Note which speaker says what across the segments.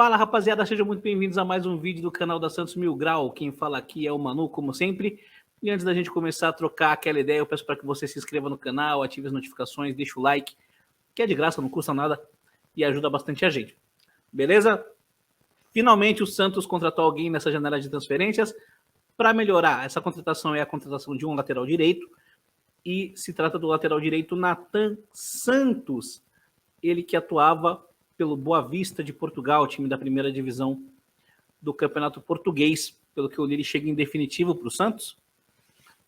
Speaker 1: Fala, rapaziada, sejam muito bem-vindos a mais um vídeo do canal da Santos Mil Grau. Quem fala aqui é o Manu, como sempre. E antes da gente começar a trocar aquela ideia, eu peço para que você se inscreva no canal, ative as notificações, deixe o like, que é de graça, não custa nada e ajuda bastante a gente. Beleza? Finalmente o Santos contratou alguém nessa janela de transferências para melhorar. Essa contratação é a contratação de um lateral direito e se trata do lateral direito Nathan Santos, ele que atuava pelo Boa Vista de Portugal, time da primeira divisão do Campeonato Português. Pelo que eu li, ele chega em definitivo para o Santos.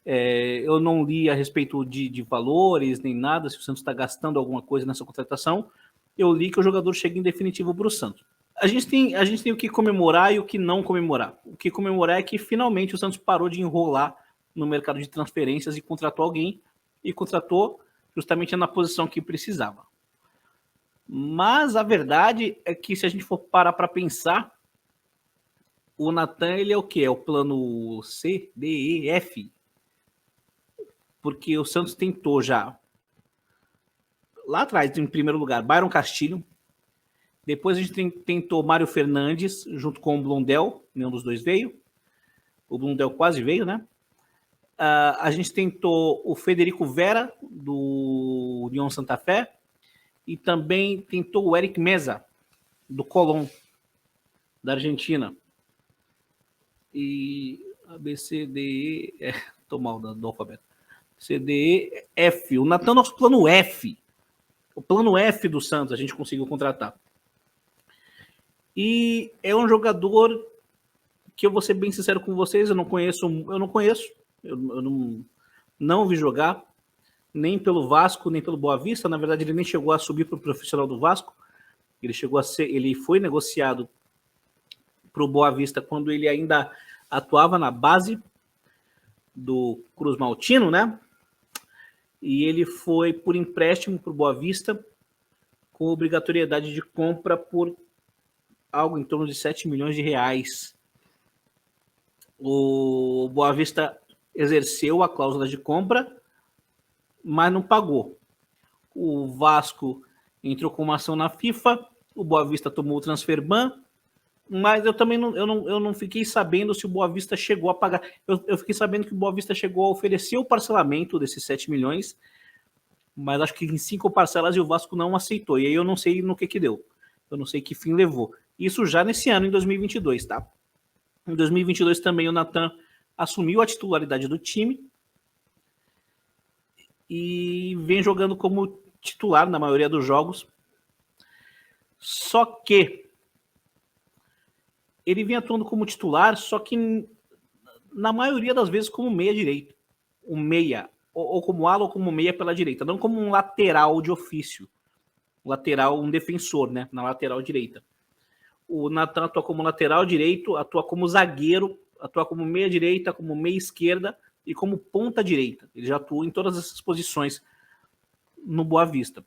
Speaker 1: Eu não li a respeito de valores nem nada, se o Santos está gastando alguma coisa nessa contratação. Eu li que o jogador chega em definitivo para o Santos. A gente tem o que comemorar e o que não comemorar. O que comemorar é que finalmente o Santos parou de enrolar no mercado de transferências e contratou alguém, e contratou justamente na posição que precisava. Mas a verdade é que, se a gente for parar para pensar, o Nathan, ele é o quê? É o plano C, D, E, F. Porque o Santos tentou já, lá atrás, em primeiro lugar, Byron Castilho. Depois a gente tentou Mário Fernandes, junto com o Blondel. Nenhum dos dois veio. O Blondel quase veio, né? A gente tentou o Federico Vera, do União Santa Fé. E também tentou o Eric Meza, do Colón, da Argentina. E A, B, C, D, E... Tô mal do alfabeto. C, D, E, F. O Nathan é nosso plano F. O plano F do Santos a gente conseguiu contratar. E é um jogador que eu vou ser bem sincero com vocês, eu não conheço. Eu não vi jogar, nem pelo Vasco, nem pelo Boa Vista. Na verdade, ele nem chegou a subir para o profissional do Vasco. Ele foi negociado para o Boa Vista quando ele ainda atuava na base do Cruz Maltino, né? E ele foi por empréstimo para o Boa Vista, com obrigatoriedade de compra por algo em torno de 7 milhões de reais. O Boa Vista exerceu a cláusula de compra, mas não pagou. O Vasco entrou com uma ação na FIFA, o Boa Vista tomou o transfer ban, mas eu também não fiquei sabendo se o Boa Vista chegou a pagar. Eu fiquei sabendo que o Boa Vista chegou a oferecer o parcelamento desses 7 milhões, mas acho que em 5 parcelas, e o Vasco não aceitou. E aí eu não sei no que deu. Eu não sei que fim levou. Isso já nesse ano, em 2022, tá? Em 2022 também o Nathan assumiu a titularidade do time e vem jogando como titular na maioria dos jogos. Só que ele vem atuando como titular, só que na maioria das vezes como meia direito. Um meia, ou como ala ou como meia pela direita, não como um lateral de ofício. Um defensor, né? Na lateral direita. O Nathan atua como lateral direito, atua como zagueiro, atua como meia direita, como meia esquerda e como ponta direita. Ele já atua em todas essas posições no Boa Vista.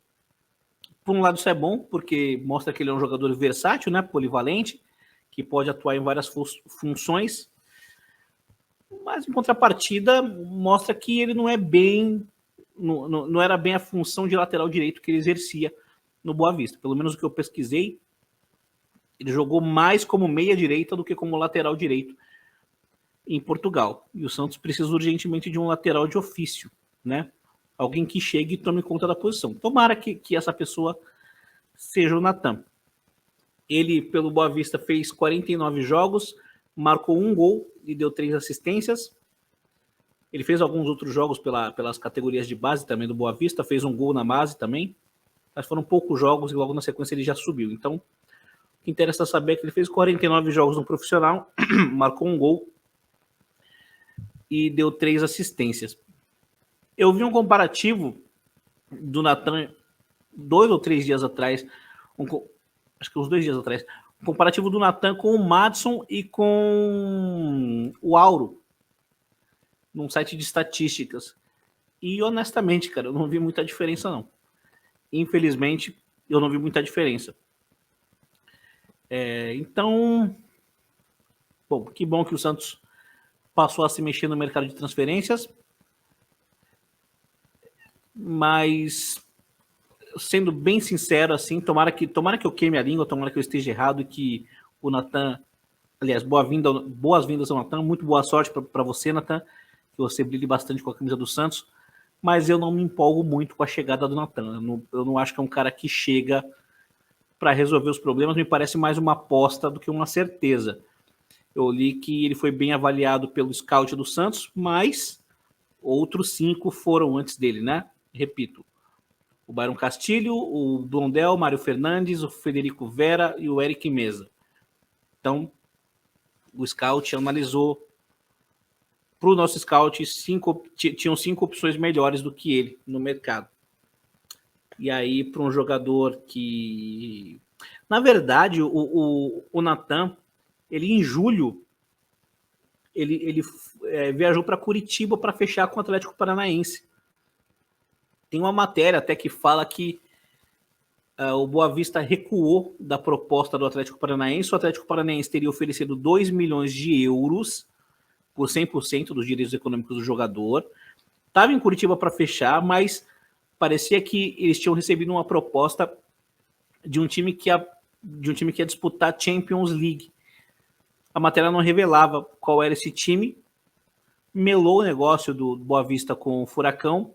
Speaker 1: Por um lado, isso é bom, porque mostra que ele é um jogador versátil, né? Polivalente, que pode atuar em várias funções. Mas, em contrapartida, mostra que ele não é bem... Não era bem a função de lateral direito que ele exercia no Boa Vista. Pelo menos o que eu pesquisei, ele jogou mais como meia direita do que como lateral direito em Portugal. E o Santos precisa urgentemente de um lateral de ofício, né? Alguém que chegue e tome conta da posição. Tomara que essa pessoa seja o Nathan. Ele, pelo Boa Vista, fez 49 jogos, marcou 1 gol e deu 3 assistências. Ele fez alguns outros jogos pelas categorias de base também do Boa Vista, fez 1 gol na base também, mas foram poucos jogos e logo na sequência ele já subiu. Então, o que interessa saber é que ele fez 49 jogos no profissional, marcou 1 gol e deu 3 assistências. Eu vi um comparativo do Nathan 2 ou 3 dias atrás, acho que uns 2 dias atrás, um comparativo do Nathan com o Madison e com o Auro, num site de estatísticas. E honestamente, cara, eu não vi muita diferença, não. Infelizmente, eu não vi muita diferença. Então, bom, que bom que o Santos passou a se mexer no mercado de transferências, mas
Speaker 2: sendo bem sincero, assim, tomara que eu queime a língua, tomara que eu esteja errado e que o Natan, aliás, boas-vindas ao Natan, muito boa sorte para você, Natan, que você brilhe bastante com a camisa do Santos, mas eu não me empolgo muito com a chegada do Natan. Eu não acho que é um cara que chega para resolver os problemas, me parece mais uma aposta do que uma certeza. Eu li que ele foi bem avaliado pelo scout do Santos, mas outros 5 foram antes dele, né? Repito, o Byron Castilho, o Blondel, o Mário Fernandes, o Federico Vera e o Eric Meza. Então, o scout analisou. Para o nosso scout, tinham 5 opções melhores do que ele no mercado. E aí, para um jogador que... Na verdade, o Natan, ele em julho, ele viajou para Curitiba para fechar com o Atlético Paranaense. Tem uma matéria até que fala que o Boa Vista recuou da proposta do Atlético Paranaense. O Atlético Paranaense teria oferecido 2 milhões de euros por 100% dos direitos econômicos do jogador. Estava em Curitiba para fechar, mas parecia que eles tinham recebido uma proposta de um time que ia disputar a Champions League. A matéria não revelava qual era esse time. Melou o negócio do Boa Vista com o Furacão,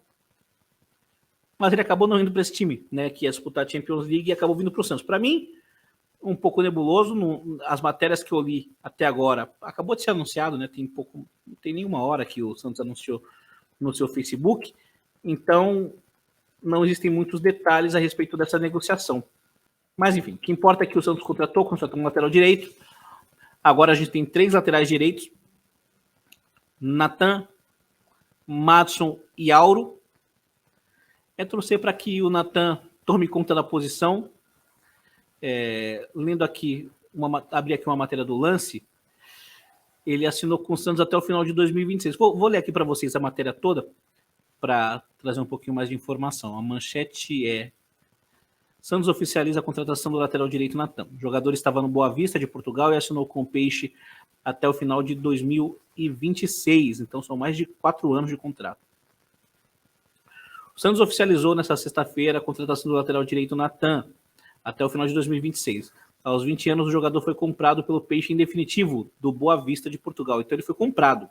Speaker 2: mas ele acabou não indo para esse time, né, que ia disputar a Champions League, e acabou vindo para o Santos. Para mim, um pouco nebuloso. As matérias que eu li até agora, acabou de ser anunciado, né? Não tem nenhuma hora que o Santos anunciou no seu Facebook, então não existem muitos detalhes a respeito dessa negociação. Mas enfim, o que importa é que o Santos contratou um lateral direito. Agora a gente tem 3 laterais direitos: Natan, Madson e Auro. É torcer para que o Natan tome conta da posição. Lendo aqui, abri aqui uma matéria do Lance, ele assinou com o Santos até o final de 2026. Vou ler aqui para vocês a matéria toda, para trazer um pouquinho mais de informação. A manchete é: Santos oficializa a contratação do lateral direito Natan. O jogador estava no Boa Vista de Portugal e assinou com o Peixe até o final de 2026. Então são mais de 4 anos de contrato. O Santos oficializou nesta sexta-feira a contratação do lateral direito Natan até o final de 2026. Aos 20 anos, o jogador foi comprado pelo Peixe em definitivo do Boa Vista de Portugal. Então ele foi comprado.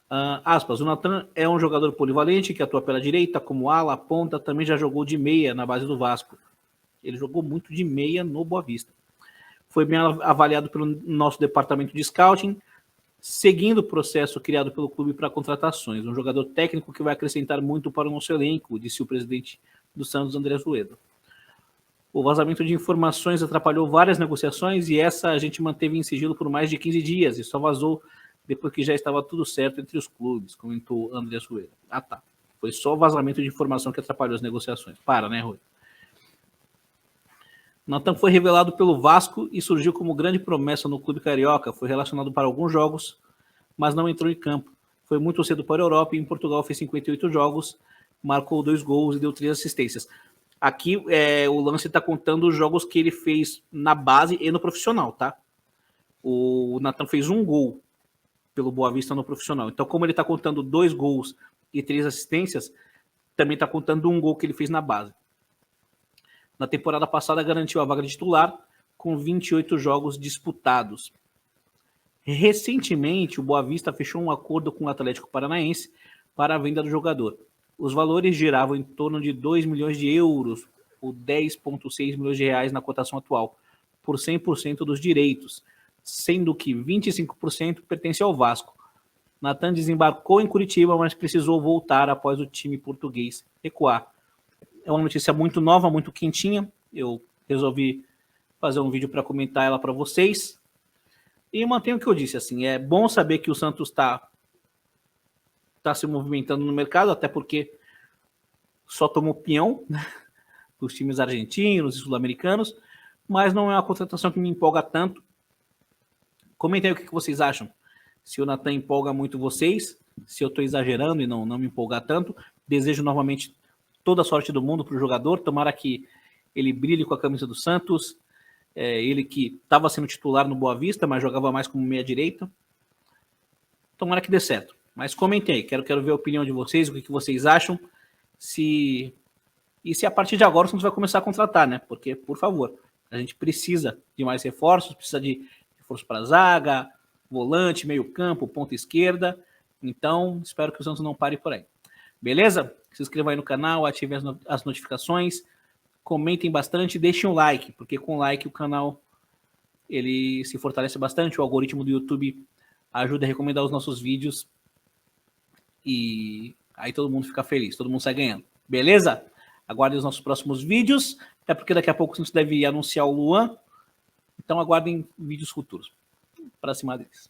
Speaker 2: O Natan é um jogador polivalente que atua pela direita, como ala, ponta, também já jogou de meia na base do Vasco. Ele jogou muito de meia no Boa Vista. Foi bem avaliado pelo nosso departamento de scouting, seguindo o processo criado pelo clube para contratações. Um jogador técnico que vai acrescentar muito para o nosso elenco, disse o presidente do Santos, André Azuedo. O vazamento de informações atrapalhou várias negociações e essa a gente manteve em sigilo por mais de 15 dias e só vazou depois que já estava tudo certo entre os clubes, comentou André Azuedo. Tá. Foi só vazamento de informação que atrapalhou as negociações. Né, Rui? Natan foi revelado pelo Vasco e surgiu como grande promessa no clube carioca. Foi relacionado para alguns jogos, mas não entrou em campo. Foi muito cedo para a Europa e em Portugal fez 58 jogos, marcou 2 gols e deu 3 assistências. Aqui o Lance está contando os jogos que ele fez na base e no profissional, tá? O Natan fez 1 gol pelo Boa Vista no profissional. Então, como ele está contando 2 gols e 3 assistências, também está contando 1 gol que ele fez na base. Na temporada passada, garantiu a vaga de titular com 28 jogos disputados. Recentemente, o Boa Vista fechou um acordo com o Atlético Paranaense para a venda do jogador. Os valores giravam em torno de 2 milhões de euros, ou 10,6 milhões de reais na cotação atual, por 100% dos direitos, sendo que 25% pertence ao Vasco. Natan desembarcou em Curitiba, mas precisou voltar após o time português recuar. É uma notícia muito nova, muito quentinha. Eu resolvi fazer um vídeo para comentar ela para vocês. E mantenho o que eu disse, assim, é bom saber que o Santos está se movimentando no mercado, até porque só tomou peão, né, dos times argentinos e sul-americanos, mas não é uma contratação que me empolga tanto. Comentem aí o que vocês acham. Se o Natan empolga muito vocês, se eu estou exagerando e não me empolgar tanto. Desejo novamente toda a sorte do mundo para o jogador. Tomara que ele brilhe com a camisa do Santos. Ele que estava sendo titular no Boa Vista, mas jogava mais como meia-direita. Tomara que dê certo. Mas comentem aí, quero ver a opinião de vocês, o que vocês acham. Se E se a partir de agora o Santos vai começar a contratar, né? Porque, por favor, a gente precisa de mais reforços, precisa de reforço para zaga, volante, meio campo, ponta esquerda. Então, espero que o Santos não pare por aí. Beleza? Se inscrevam aí no canal, ativem as notificações, comentem bastante, deixem um like, porque com like o canal ele se fortalece bastante, o algoritmo do YouTube ajuda a recomendar os nossos vídeos e aí todo mundo fica feliz, todo mundo sai ganhando. Beleza? Aguardem os nossos próximos vídeos, até porque daqui a pouco a gente deve anunciar o Luan, então aguardem vídeos futuros. Para cima deles.